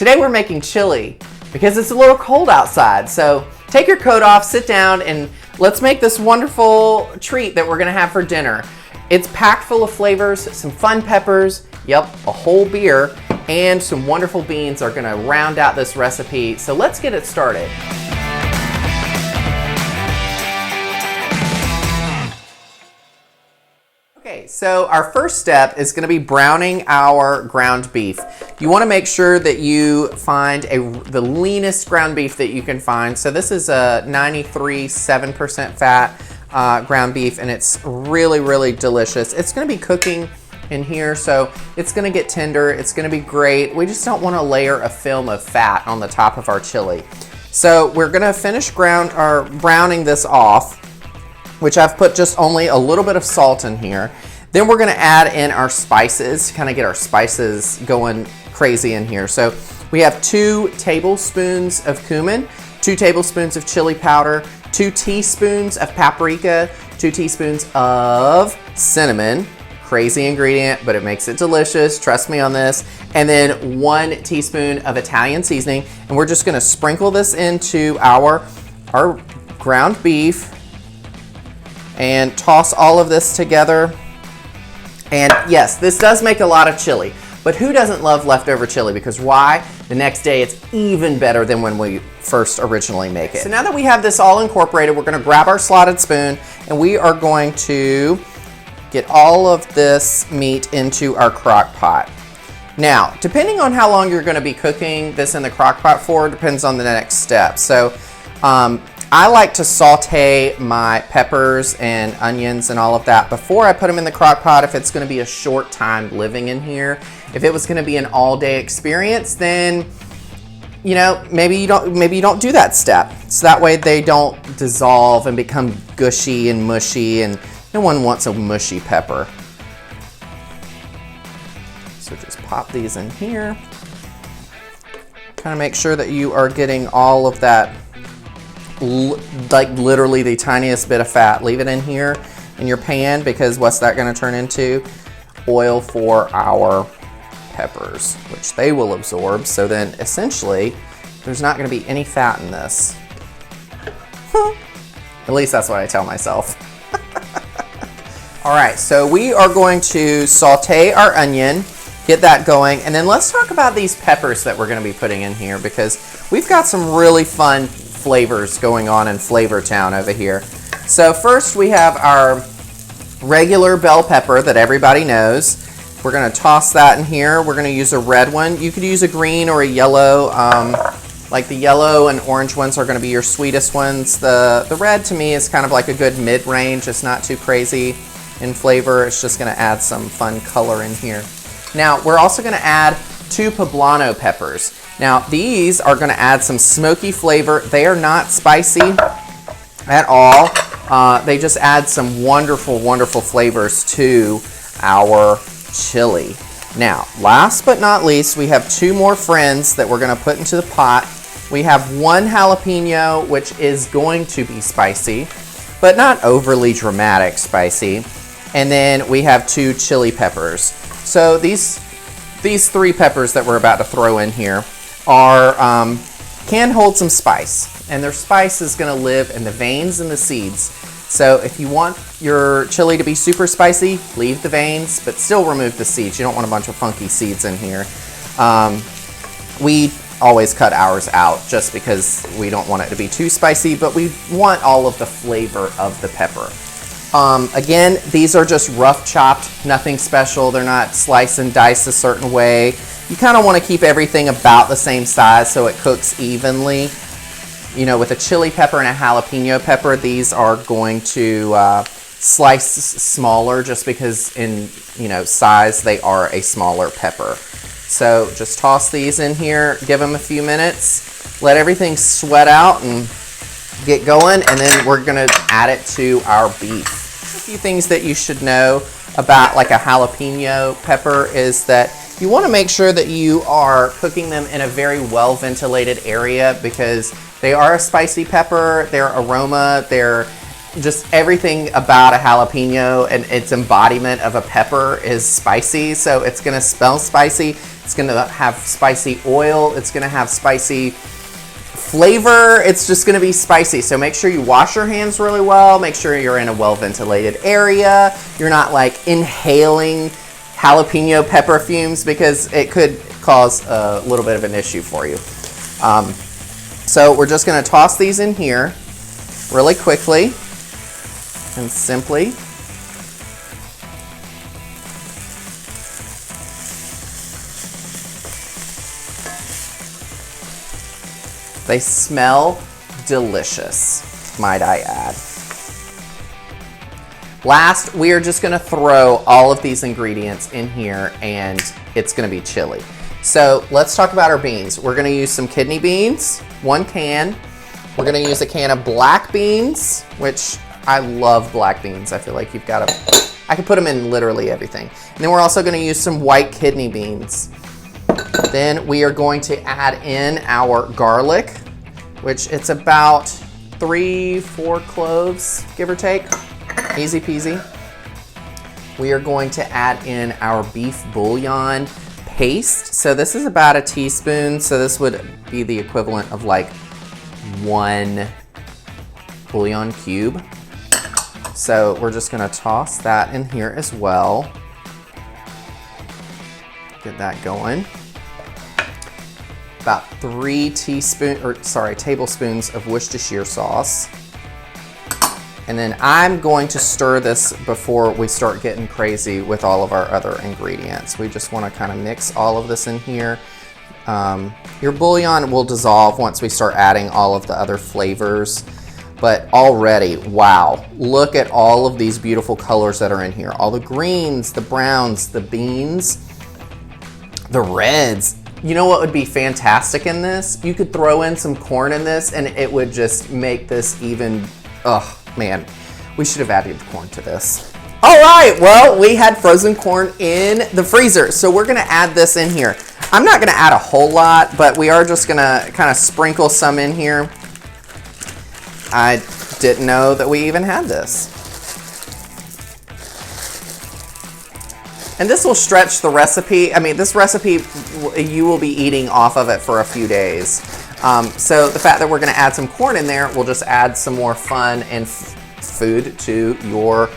Today we're making chili because it's a little cold outside. So take your coat off, sit down, and let's make this wonderful treat that we're gonna have for dinner. It's packed full of flavors, some fun peppers, yep, a whole beer, and some wonderful beans are gonna round out this recipe. So let's get it started. Okay, so our first step is going to be browning our ground beef. You want to make sure that you find the leanest ground beef that you can find. So this is a 93.7% fat ground beef, and it's really, really delicious. It's going to be cooking in here, so it's going to get tender. It's going to be great. We just don't want to layer a film of fat on the top of our chili. So we're going to finish browning this off, which I've put just only a little bit of salt in here. Then we're gonna add in our spices, kind of get our spices going crazy in here. So we have 2 tablespoons of cumin, 2 tablespoons of chili powder, 2 teaspoons of paprika, 2 teaspoons of cinnamon. Crazy ingredient, but it makes it delicious. Trust me on this. And then 1 teaspoon of Italian seasoning. And we're just gonna sprinkle this into our ground beef and toss all of this together. And yes, this does make a lot of chili, but who doesn't love leftover chili? Because why? The next day it's even better than when we first originally make it. So now that we have this all incorporated, we're gonna grab our slotted spoon and we are going to get all of this meat into our crock pot. Now, depending on how long you're gonna be cooking this in the crock pot for, depends on the next step. So, I like to saute my peppers and onions and all of that before I put them in the crock pot if it's gonna be a short time living in here. If it was gonna be an all-day experience, then you know, maybe you don't do that step. So that way they don't dissolve and become gushy and mushy, and no one wants a mushy pepper. So just pop these in here. Kind of make sure that you are getting all of that, like literally the tiniest bit of fat. Leave it in here in your pan, because what's that going to turn into? Oil for our peppers, which they will absorb. So then essentially there's not going to be any fat in this. At least that's what I tell myself. All right, so we are going to saute our onion, get that going, and then let's talk about these peppers that we're going to be putting in here, because we've got some really fun flavors going on in Flavor Town over here. So first we have our regular bell pepper that everybody knows. We're gonna toss that in here. We're gonna use a red one. You could use a green or a yellow. Like the yellow and orange ones are gonna be your sweetest ones. The red to me is kind of like a good mid-range. It's not too crazy in flavor. It's just gonna add some fun color in here. Now we're also gonna add 2 poblano peppers. Now these are gonna add some smoky flavor. They are not spicy at all. They just add some wonderful, wonderful flavors to our chili. Now, last but not least, we have 2 more friends that we're gonna put into the pot. We have 1 jalapeno, which is going to be spicy, but not overly dramatic spicy. And then we have 2 chili peppers. So these 3 peppers that we're about to throw in here are can hold some spice, and their spice is going to live in the veins and the seeds. So if you want your chili to be super spicy, leave the veins, but still remove the seeds. You don't want a bunch of funky seeds in here. We always cut ours out just because we don't want it to be too spicy, but we want all of the flavor of the pepper. Again, these are just rough chopped, nothing special. They're not slice and dice a certain way. You kind of want to keep everything about the same size so it cooks evenly. You know, with a chili pepper and a jalapeno pepper, these are going to slice smaller just because in, you know, size they are a smaller pepper. So just toss these in here, give them a few minutes, let everything sweat out and get going, and then we're gonna add it to our beef. A few things that you should know about like a jalapeno pepper is that you want to make sure that you are cooking them in a very well ventilated area, because they are a spicy pepper, their aroma, their just everything about a jalapeno and its embodiment of a pepper is spicy, so it's going to smell spicy. It's gonna have spicy oil. It's gonna have spicy flavor. It's just gonna be spicy. So make sure you wash your hands really well. Make sure you're in a well-ventilated area. You're not like inhaling jalapeno pepper fumes because it could cause a little bit of an issue for you. So we're just gonna toss these in here really quickly and simply. They smell delicious, might I add. Last, we are just gonna throw all of these ingredients in here and it's gonna be chili. So let's talk about our beans. We're gonna use some kidney beans, 1 can. We're gonna use a can of black beans, which I love black beans. I feel like you've gotta, I can put them in literally everything. And then we're also gonna use some white kidney beans. Then we are going to add in our garlic, which it's about 3-4 cloves, give or take. Easy peasy. We are going to add in our beef bouillon paste. So this is about a teaspoon. So this would be the equivalent of like 1 bouillon cube. So we're just gonna toss that in here as well. Get that going. About 3 tablespoons of Worcestershire sauce. And then I'm going to stir this before we start getting crazy with all of our other ingredients. We just want to kind of mix all of this in here. Your bouillon will dissolve once we start adding all of the other flavors. But already, wow, look at all of these beautiful colors that are in here. All the greens, the browns, the beans, the reds. You know what would be fantastic in this? You could throw in some corn in this and it would just make this even, oh man, we should have added corn to this. All right, well, we had frozen corn in the freezer, so we're gonna add this in here. I'm not gonna add a whole lot, but we are just gonna kind of sprinkle some in here. I didn't know that we even had this. And this will stretch the recipe. I mean, this recipe, you will be eating off of it for a few days. So the fact that we're gonna add some corn in there will just add some more fun and food to your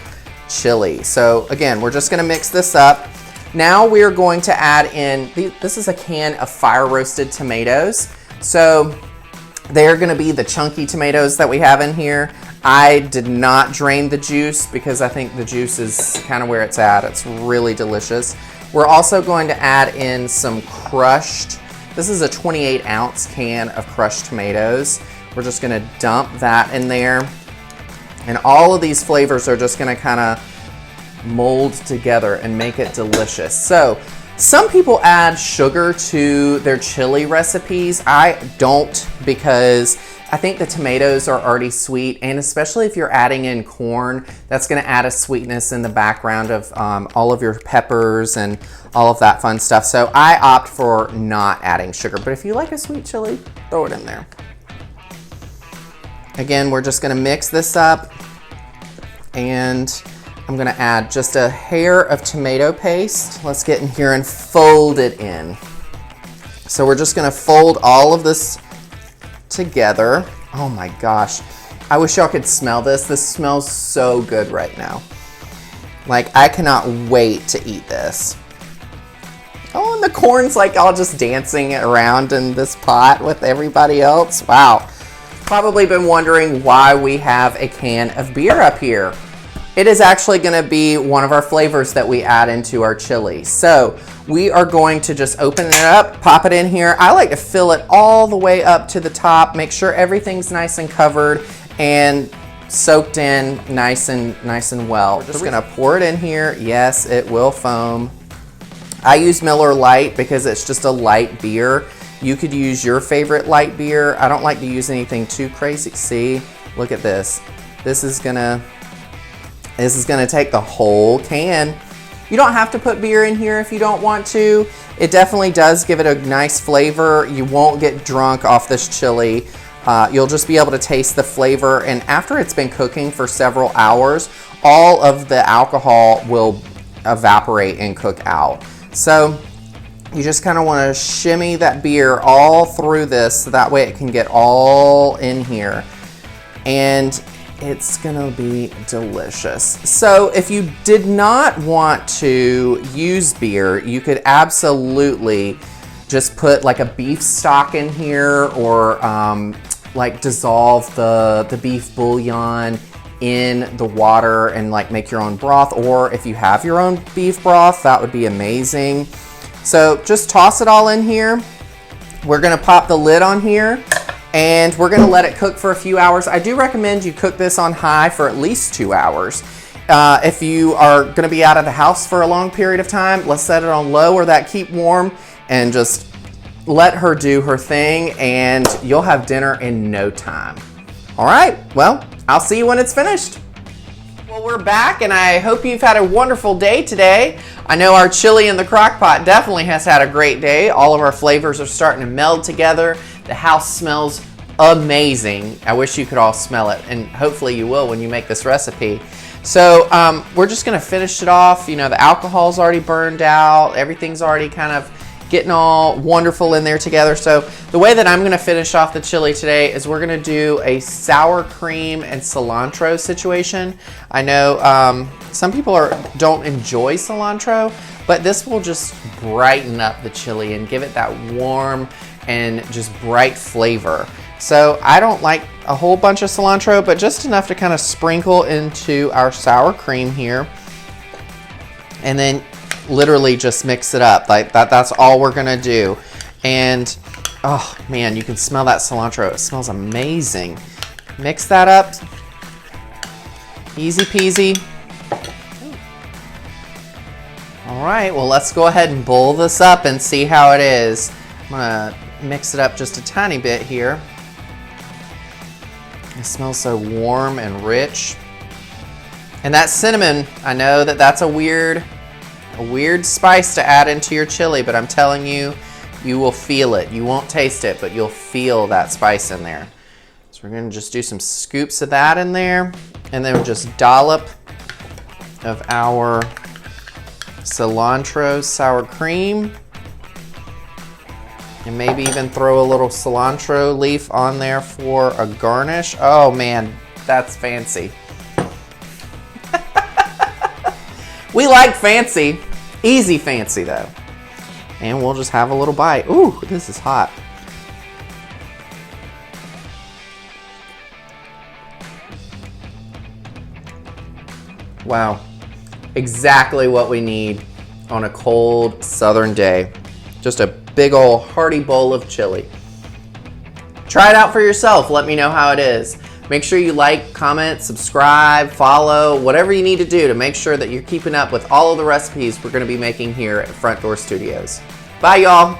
chili. So again, we're just gonna mix this up. Now we're going to add in, this is a can of fire roasted tomatoes. So they're gonna be the chunky tomatoes that we have in here. I did not drain the juice because I think the juice is kind of where it's at. It's really delicious. We're also going to add in some crushed, this is a 28-ounce can of crushed tomatoes. We're just gonna dump that in there. And all of these flavors are just gonna kind of mold together and make it delicious. So some people add sugar to their chili recipes. I don't, because I think the tomatoes are already sweet, and especially if you're adding in corn, that's gonna add a sweetness in the background of all of your peppers and all of that fun stuff. So I opt for not adding sugar, but if you like a sweet chili, throw it in there. Again, we're just gonna mix this up, and I'm gonna add just a hair of tomato paste. Let's get in here and fold it in. So we're just gonna fold all of this together. Oh my gosh. I wish y'all could smell this. This smells so good right now. Like, I cannot wait to eat this. Oh, and the corn's like all just dancing around in this pot with everybody else. Wow. Probably been wondering why we have a can of beer up here. It is actually gonna be one of our flavors that we add into our chili. So we are going to just open it up, pop it in here. I like to fill it all the way up to the top, make sure everything's nice and covered and soaked in nice and well. We're just gonna pour it in here. Yes, it will foam. I use Miller Lite because it's just a light beer. You could use your favorite light beer. I don't like to use anything too crazy. See, look at this. This is gonna take the whole can. You don't have to put beer in here if you don't want to. It definitely does give it a nice flavor. You won't get drunk off this chili. You'll just be able to taste the flavor, and after it's been cooking for several hours, all of the alcohol will evaporate and cook out. So You just kind of want to shimmy that beer all through this so that way it can get all in here. And it's gonna be delicious. So if you did not want to use beer, you could absolutely just put like a beef stock in here, or like dissolve the beef bouillon in the water and like make your own broth. Or if you have your own beef broth, that would be amazing. So just toss it all in here. We're gonna pop the lid on here and we're gonna let it cook for a few hours. I do recommend you cook this on high for at least 2 hours. If you are gonna be out of the house for a long period of time, let's set it on low or that keep warm and just let her do her thing, and you'll have dinner in no time. All right, well, I'll see you when it's finished. Well, we're back, and I hope you've had a wonderful day today. I know our chili in the crock pot definitely has had a great day. All of our flavors are starting to meld together. The house smells amazing. I wish you could all smell it, and hopefully you will when you make this recipe. So we're just gonna finish it off. You know, the alcohol's already burned out. Everything's already kind of getting all wonderful in there together. So the way that I'm gonna finish off the chili today is we're gonna do a sour cream and cilantro situation. I know some people don't enjoy cilantro, but this will just brighten up the chili and give it that warm and just bright flavor. So I don't like a whole bunch of cilantro, but just enough to kind of sprinkle into our sour cream here. And then literally just mix it up. Like that's all we're gonna do. And oh man, you can smell that cilantro. It smells amazing. Mix that up. Easy peasy. All right, well, let's go ahead and bowl this up and see how it is. I'm gonna mix it up just a tiny bit here. It smells so warm and rich. And that cinnamon, I know that that's a weird spice to add into your chili, but I'm telling you, you will feel it. You won't taste it, but you'll feel that spice in there. So we're gonna just do some scoops of that in there, and then we'll just dollop of our cilantro sour cream, and maybe even throw a little cilantro leaf on there for a garnish. Oh man, that's fancy. We like fancy, easy fancy though. And we'll just have a little bite. Ooh, this is hot. Wow, exactly what we need on a cold southern day. Just a big old hearty bowl of chili. Try it out for yourself, let me know how it is. Make sure you like, comment, subscribe, follow, whatever you need to do to make sure that you're keeping up with all of the recipes we're going to be making here at Front Door Studios. Bye, y'all.